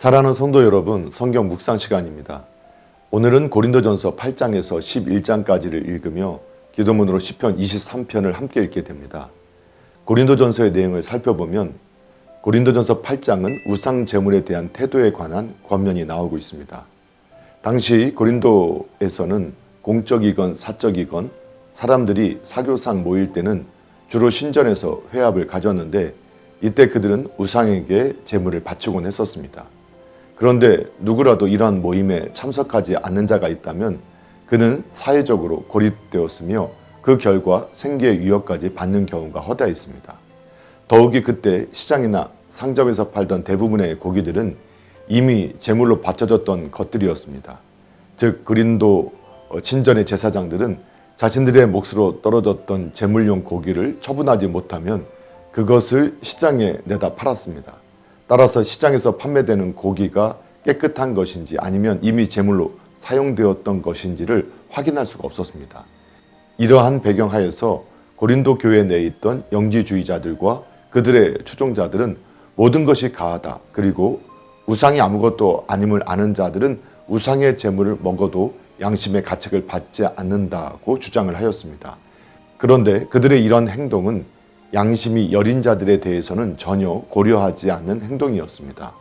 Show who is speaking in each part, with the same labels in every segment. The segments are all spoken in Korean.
Speaker 1: 사랑하는 성도 여러분, 성경 묵상 시간입니다. 오늘은 고린도전서 8장에서 11장까지를 읽으며 기도문으로 시편 23편을 함께 읽게 됩니다. 고린도전서의 내용을 살펴보면 고린도전서 8장은 우상 제물에 대한 태도에 관한 권면이 나오고 있습니다. 당시 고린도에서는 공적이건 사적이건 사람들이 사교상 모일 때는 주로 신전에서 회합을 가졌는데 이때 그들은 우상에게 제물을 바치곤 했었습니다. 그런데 누구라도 이러한 모임에 참석하지 않는 자가 있다면 그는 사회적으로 고립되었으며 그 결과 생계의 위협까지 받는 경우가 허다했습니다. 더욱이 그때 시장이나 상점에서 팔던 대부분의 고기들은 이미 제물로 바쳐졌던 것들이었습니다. 즉 고린도 친전의 제사장들은 자신들의 몫으로 떨어졌던 제물용 고기를 처분하지 못하면 그것을 시장에 내다 팔았습니다. 따라서 시장에서 판매되는 고기가 깨끗한 것인지 아니면 이미 제물로 사용되었던 것인지를 확인할 수가 없었습니다. 이러한 배경 하에서 고린도 교회 내에 있던 영지주의자들과 그들의 추종자들은 모든 것이 가하다, 그리고 우상이 아무것도 아님을 아는 자들은 우상의 제물을 먹어도 양심의 가책을 받지 않는다고 주장을 하였습니다. 그런데 그들의 이런 행동은 양심이 여린 자들에 대해서는 전혀 고려하지 않는 행동이었습니다.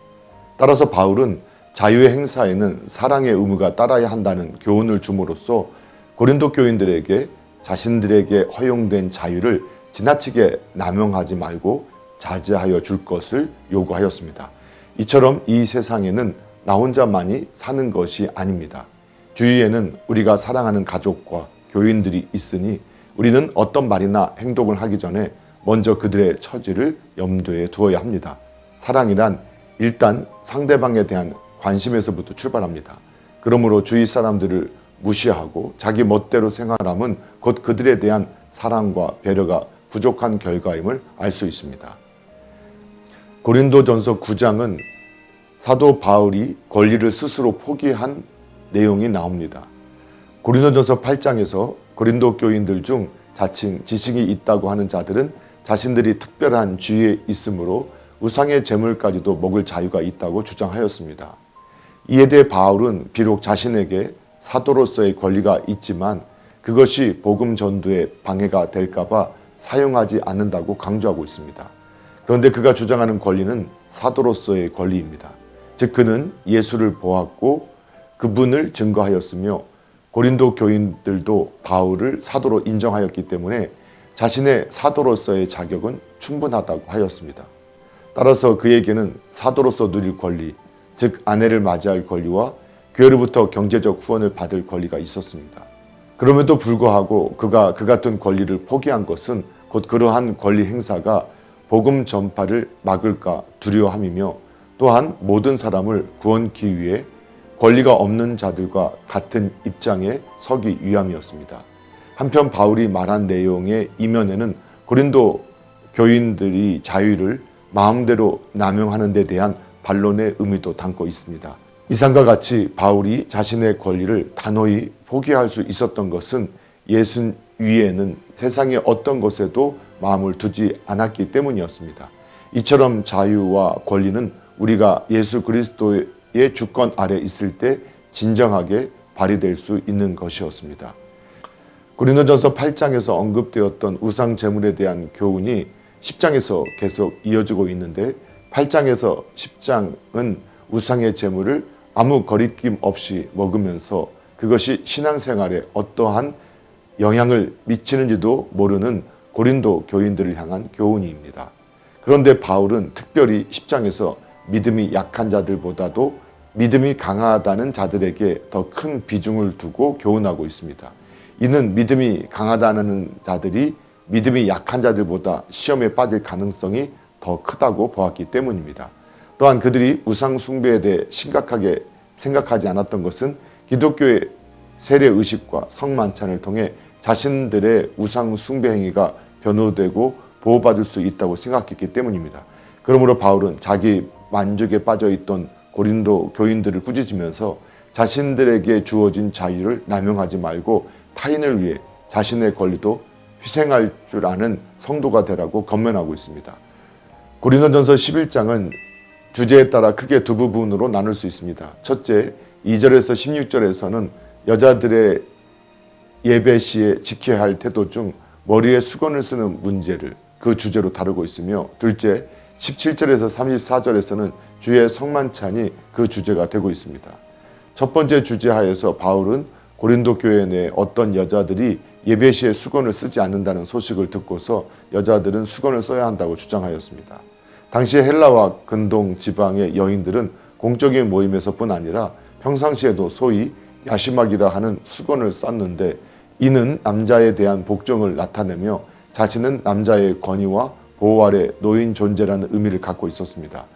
Speaker 1: 따라서 바울은 자유의 행사에는 사랑의 의무가 따라야 한다는 교훈을 줌으로써 고린도 교인들에게 자신들에게 허용된 자유를 지나치게 남용하지 말고 자제하여 줄 것을 요구하였습니다. 이처럼 이 세상에는 나 혼자만이 사는 것이 아닙니다. 주위에는 우리가 사랑하는 가족과 교인들이 있으니 우리는 어떤 말이나 행동을 하기 전에 먼저 그들의 처지를 염두에 두어야 합니다. 사랑이란 일단 상대방에 대한 관심에서부터 출발합니다. 그러므로 주위 사람들을 무시하고 자기 멋대로 생활함은 곧 그들에 대한 사랑과 배려가 부족한 결과임을 알 수 있습니다. 고린도전서 9장은 사도 바울이 권리를 스스로 포기한 내용이 나옵니다. 고린도전서 8장에서 고린도 교인들 중 자칭 지식이 있다고 하는 자들은 자신들이 특별한 지위에 있으므로 우상의 제물까지도 먹을 자유가 있다고 주장하였습니다. 이에 대해 바울은 비록 자신에게 사도로서의 권리가 있지만 그것이 복음 전도에 방해가 될까봐 사용하지 않는다고 강조하고 있습니다. 그런데 그가 주장하는 권리는 사도로서의 권리입니다. 즉 그는 예수를 보았고 그분을 증거하였으며 고린도 교인들도 바울을 사도로 인정하였기 때문에 자신의 사도로서의 자격은 충분하다고 하였습니다. 따라서 그에게는 사도로서 누릴 권리, 즉 아내를 맞이할 권리와 교회로부터 경제적 후원을 받을 권리가 있었습니다. 그럼에도 불구하고 그가 그 같은 권리를 포기한 것은 곧 그러한 권리 행사가 복음 전파를 막을까 두려워함이며 또한 모든 사람을 구원기 위해 권리가 없는 자들과 같은 입장에 서기 위함이었습니다. 한편 바울이 말한 내용의 이면에는 고린도 교인들이 자유를 마음대로 남용하는 데 대한 반론의 의미도 담고 있습니다. 이상과 같이 바울이 자신의 권리를 단호히 포기할 수 있었던 것은 예수 위에는 세상의 어떤 것에도 마음을 두지 않았기 때문이었습니다. 이처럼 자유와 권리는 우리가 예수 그리스도의 주권 아래 있을 때 진정하게 발휘될 수 있는 것이었습니다. 고린도전서 8장에서 언급되었던 우상 제물에 대한 교훈이 10장에서 계속 이어지고 있는데 8장에서 10장은 우상의 제물을 아무 거리낌 없이 먹으면서 그것이 신앙생활에 어떠한 영향을 미치는지도 모르는 고린도 교인들을 향한 교훈입니다. 그런데 바울은 특별히 10장에서 믿음이 약한 자들보다도 믿음이 강하다는 자들에게 더 큰 비중을 두고 교훈하고 있습니다. 이는 믿음이 강하다는 자들이 믿음이 약한 자들보다 시험에 빠질 가능성이 더 크다고 보았기 때문입니다. 또한 그들이 우상 숭배에 대해 심각하게 생각하지 않았던 것은 기독교의 세례의식과 성만찬을 통해 자신들의 우상 숭배 행위가 변호되고 보호받을 수 있다고 생각했기 때문입니다. 그러므로 바울은 자기 만족에 빠져있던 고린도 교인들을 꾸짖으면서 자신들에게 주어진 자유를 남용하지 말고 타인을 위해 자신의 권리도 희생할 줄 아는 성도가 되라고 권면하고 있습니다. 고린도전서 11장은 주제에 따라 크게 두 부분으로 나눌 수 있습니다. 첫째, 2절에서 16절에서는 여자들의 예배 시에 지켜야 할 태도 중 머리에 수건을 쓰는 문제를 그 주제로 다루고 있으며, 둘째, 17절에서 34절에서는 주의 성만찬이 그 주제가 되고 있습니다. 첫 번째 주제 하에서 바울은 고린도 교회 내 어떤 여자들이 예배 시에 수건을 쓰지 않는다는 소식을 듣고서 여자들은 수건을 써야 한다고 주장하였습니다. 당시 헬라와 근동 지방의 여인들은 공적인 모임에서뿐 아니라 평상시에도 소위 야시막이라 하는 수건을 썼는데, 이는 남자에 대한 복종을 나타내며 자신은 남자의 권위와 보호 아래 놓인 존재라는 의미를 갖고 있었습니다.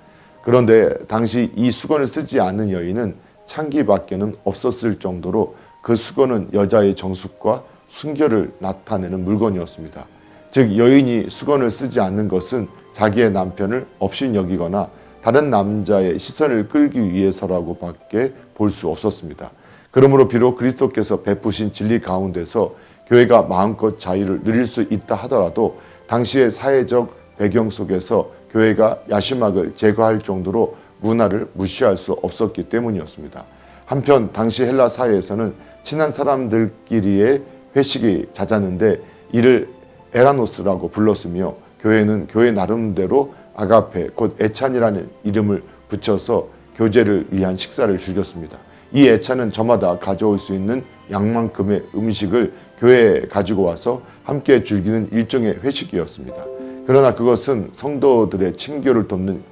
Speaker 1: 그런데 당시 이 수건을 쓰지 않는 여인은 창기밖에는 없었을 정도로 그 수건은 여자의 정숙과 순결을 나타내는 물건이었습니다. 즉, 여인이 수건을 쓰지 않는 것은 자기의 남편을 업신여기거나 다른 남자의 시선을 끌기 위해서라고 밖에 볼 수 없었습니다. 그러므로 비록 그리스도께서 베푸신 진리 가운데서 교회가 마음껏 자유를 누릴 수 있다 하더라도 당시의 사회적 배경 속에서 교회가 야시막을 제거할 정도로 문화를 무시할 수 없었기 때문이었습니다. 한편 당시 헬라 사회에서는 친한 사람들끼리의 회식이 잦았는데 이를 에라노스라고 불렀으며, 교회는 교회 나름대로 아가페 곧 애찬이라는 이름을 붙여서 교제를 위한 식사를 즐겼습니다. 이 애찬은 저마다 가져올 수 있는 양만큼의 음식을 교회에 가지고 와서 함께 즐기는 일종의 회식이었습니다. 그러나 그것은 성도들의 친교를 돕는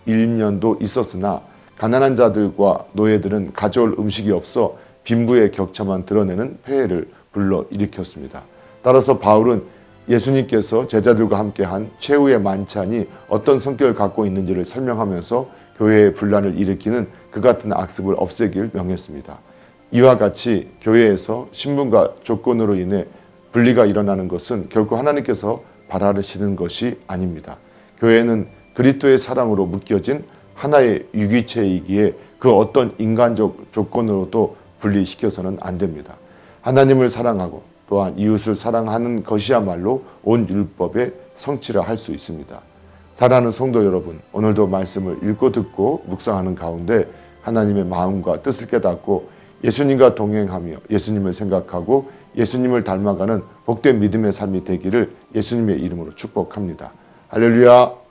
Speaker 1: 일면도 있었으나 가난한 자들과 노예들은 가져올 음식이 없어 빈부의 격차만 드러내는 폐해를 불러일으켰습니다. 따라서 바울은 예수님께서 제자들과 함께한 최후의 만찬이 어떤 성격을 갖고 있는지를 설명하면서 교회의 분란을 일으키는 그 같은 악습을 없애길 명했습니다. 이와 같이 교회에서 신분과 조건으로 인해 분리가 일어나는 것은 결코 하나님께서 바라시는 것이 아닙니다. 교회는 그리스도의 사랑으로 묶여진 하나의 유기체이기에 그 어떤 인간적 조건으로도 분리시켜서는 안 됩니다. 하나님을 사랑하고 또한 이웃을 사랑하는 것이야말로 온 율법의 성취라 할 수 있습니다. 사랑하는 성도 여러분, 오늘도 말씀을 읽고 듣고 묵상하는 가운데 하나님의 마음과 뜻을 깨닫고 예수님과 동행하며 예수님을 생각하고 예수님을 닮아가는 복된 믿음의 삶이 되기를 예수님의 이름으로 축복합니다. 할렐루야.